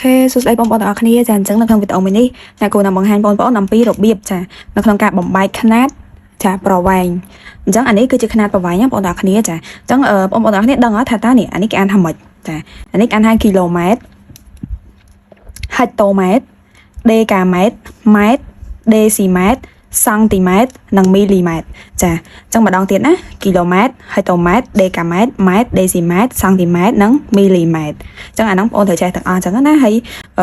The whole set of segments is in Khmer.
សួស្តីបងប្អូនទាំងអស់គ្នាចាអញ្ចឹងនៅក្នុងវីដេអូមួយនេះអ្នកគួរនឹងបង្ហាញបងប្អូនអំពីរបៀបចានៅក្នុងការបំបែកຂະຫນាតចាប្រវែងអញ្ចឹងអានេះគឺជាຂະຫນាតប្រវែងបងប្អូនទាំងអស់គ្នាចាអញ្ចឹងបងប្អូនទាំងអស់គ្នាដឹងថាតើនេះអានេះគេអានថាម៉េចចាអានេះគេអានថាគីឡូម៉ែត្រហិកតូម៉ែត្រដេកាម៉ែត្រម៉ែត្រដេស៊ីម៉ែត្រសង់ទីម៉ែត្រនិងមីលីម៉ែត្រចាអញ្ចឹងម្ដងទៀតណាគីឡូម៉ែត្រហិកតូម៉ែត្រដេកាម៉ែត្រម៉ែត្រដេស៊ីម៉ែត្រសង់ទីម៉ែត្រនិងមីលីម៉ែត្រអញ្ចឹងអាហ្នឹងបងប្អូនត្រូវចេះទាំងអស់អញ្ចឹងណាហើយ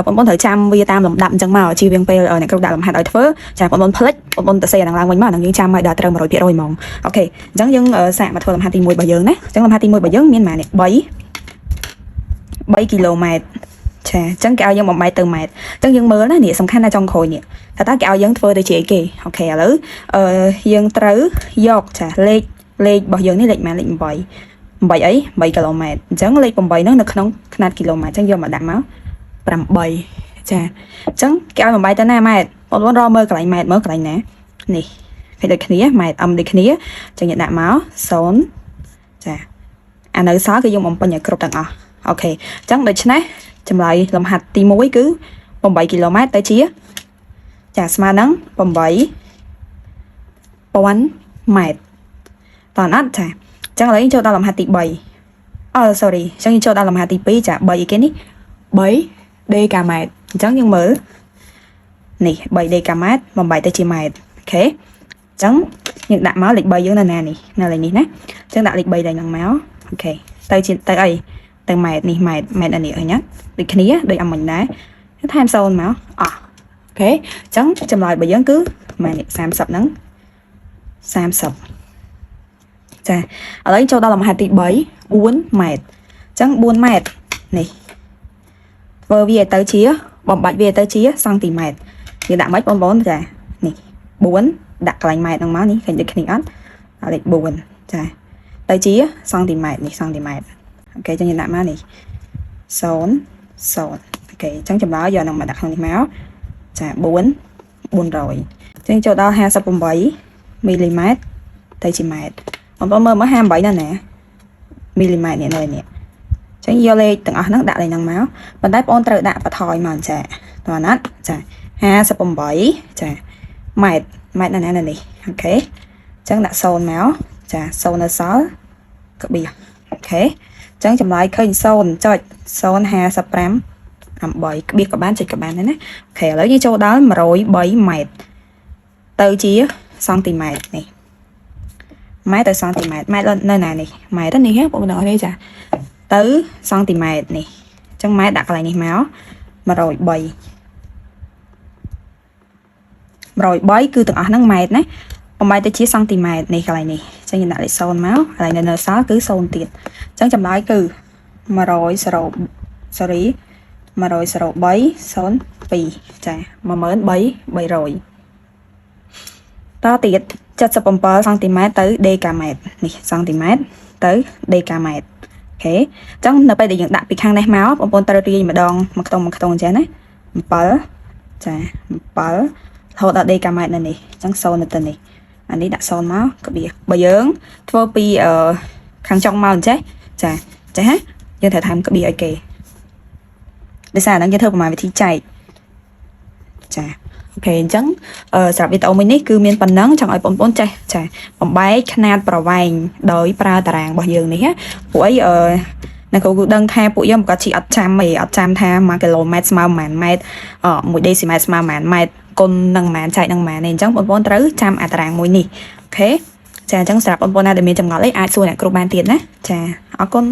បងប្អូនត្រូវចាំវាតាមលំដាប់អញ្ចឹងមកជៀសវាងពេលអ្នកគ្រូដាក់លំហាត់ឲ្យធ្វើចាបងប្អូនផ្លិចបងប្អូនទៅសេអាហ្នឹងឡើងវិញមកអាហ្នឹងយើងចាំឲ្យដល់ត្រូវ 100% ហ្មងអូខេអញ្ចឹងយើងសាកមកធ្វើលំហាត់ទី1របស់យើងណាអញ្ចឹងលំហាត់ទី1របស់យើងមានប៉ុន្មាននេះ3គីឡូម៉ែត្រចាអញ្ចឹងគេឲ្យយើងបំបែកទៅម៉ែត្រអញ្ចឹងយើងមើលណានេះសំខាន់ណាចុងក្រោយនេះតើគេឲ្យយើងធ្វើទៅជាអីគេអូខេឥឡូវយើងត្រូវយកចាលេខរបស់យើងនេះលេខម៉ែត្រលេខ8អី8គីឡូម៉ែត្រអញ្ចឹងលេខ8ហ្នឹងនៅក្នុងຂະຫນាតគីឡូម៉ែត្រអញ្ចឹងយកមកដាក់មក8ចាអញ្ចឹងគេឲ្យបំបែកទៅណាម៉ែត្របងប្អូនរកមើលកន្លែងម៉ែត្រមើលកន្លែងណានេះឃើញដូចគ្នាម៉ែត្រដូចគ្នាអញ្ចឹងយកដាក់មក0ចាអានៅសល់គឺយើងបំពេញឲ្យគ្រប់ទាំងអស់អូខេអញ្ចឹងដូច្នេះចម្លើយលំហាត់ទី1គឺ8គីឡូម៉ែត្រទៅជាចាស្មើនឹង8000ម៉ែត្រតើអត់ចាអញ្ចឹងឥឡូវយើងចូលដល់លំហាត់ទី3sorry អញ្ចឹងយើងចូលដល់លំហាត់ទី2ចា3អីគេនេះ3ដេកាម៉ែត្រអញ្ចឹងយើងមើលនេះ3ដេកាម៉ែត្របំបែកទៅជាម៉ែត្រអូខេអញ្ចឹងយើងដាក់មកលេខ3យើងនៅណានេះនៅលេខនេះណាអញ្ចឹងដាក់លេខ3លេខហ្នឹងមកអូខេទៅអីទៅម៉ែត្រនេះម៉ែត្រអានេះឃើញណាដូចគ្នាដូចអាមិញដែរថែម0មកអូខេអញ្ចឹងចម្លើយរបស់យើងគឺម៉ែនេះ30ហ្នឹង30ចាឥឡូវចូលដល់លំហាត់ទី3 4ម៉ែត្រអញ្ចឹង4ម៉ែត្រនេះធ្វើវាឲ្យទៅជាបំបាច់វាឲ្យទៅជាសង់ទីម៉ែត្រយើងដាក់មិនបងប្អូនចានេះ4ដាក់កន្លែងម៉ែត្រហ្នឹងមកនេះឃើញដូចគ្នាអត់ដល់លេខ4ចាទៅជាសង់ទីម៉ែត្រនេះសង់ទីម៉ែត្រអូខេអញ្ចឹងយើងដាក់មកនេះ0 0អូខេអញ្ចឹងចម្លើយយកនឹងមកដាក់ក្នុងនេះមកចា400អញ្ចឹងចូលដល់58មីលីម៉ែត្រទៅជាម៉ែត្របងប្អូនមើលមក58ណាមីលីម៉ែត្រនេះនៅនេះអញ្ចឹងយកលេខទាំងអស់ហ្នឹងដាក់លេខហ្នឹងមកប៉ុន្តែបងប្អូនត្រូវដាក់បន្ថយមកចាតើណាត់ចា58ចាម៉ែត្រណានេះអូខេអញ្ចឹងដាក់0មកចា0នៅសល់ក្បៀសអូខេអញ្ចឹងចម្លើយឃើញ0.055 8ក្បៀសក៏បានចុចក៏បានដែរណាអូខេឥឡូវយើងចូលដល់103ម៉ែត្រទៅជាសង់ទីម៉ែត្រនេះម៉ែត្រទៅសង់ទីម៉ែត្រម៉ែត្រនៅណានេះម៉ែត្រនេះបងប្អូននេះចាទៅសង់ទីម៉ែត្រនេះអញ្ចឹងម៉ែត្រដាក់កន្លែងនេះមក103គឺទាំងអស់ហ្នឹងម៉ែត្រណាបំបែកទៅជាសង់ទីម៉ែត្រនេះកន្លែងនេះអញ្ចឹងយើងដាក់លេខ0មកកន្លែងនៅសល់គឺ0ទៀតអញ្ចឹងចម្លើយគឺ103 02ចា13300តទៀត77សង់ទីម៉ែត្រទៅដេកាម៉ែត្រនេះសង់ទីម៉ែត្រទៅដេកាម៉ែត្រអូខេអញ្ចឹងនៅពេលដែលយើងដាក់ពីខាងនេះមកបងប្អូនត្រូវរាយម្ដងមួយខ្ទង់អញ្ចឹងណា7ចា7រហូតដល់ដេកាម៉ែត្រនៅនេះអញ្ចឹង0នៅទៅនេះអានេះដាក់0មកក្បៀសបើយើងធ្វើពីខាងចុងមកអញ្ចេះចាចេះហ៎យើងត្រូវថែមក្បៀសឲ្យគេដោយសារហ្នឹងយើងធ្វើប្រមាណវិធីចែកចាអូខេអញ្ចឹងសម្រាប់វីដេអូមួយនេះគឺមានប៉ុណ្ណឹងចង់ឲ្យបងប្អូនចេះចាបំបែកຂະຫນាតប្រវែងដោយប្រើតារាងរបស់យើងនេះពួកអីអ្នកគ្រូដឹងថាពួកយើងក៏ជីអត់ចាំទេអត់ចាំថា1គីឡូម៉ែត្រស្មើប៉ុន្មានម៉ែត្រ1ដេស៊ីម៉ែត្រស្មើប៉ុន្មានម៉ែត្រគុណនឹងប៉ុន្មានចែកនឹងប៉ុន្មានទេអញ្ចឹងបងប្អូនត្រូវចាំអាតារាងមួយនេះអូខេចាអញ្ចឹងសម្រាប់បងប្អូនណាដែលមានចម្ងល់អីអាចសួរអ្នកគ្រូបានទៀតណាចាអរគុណ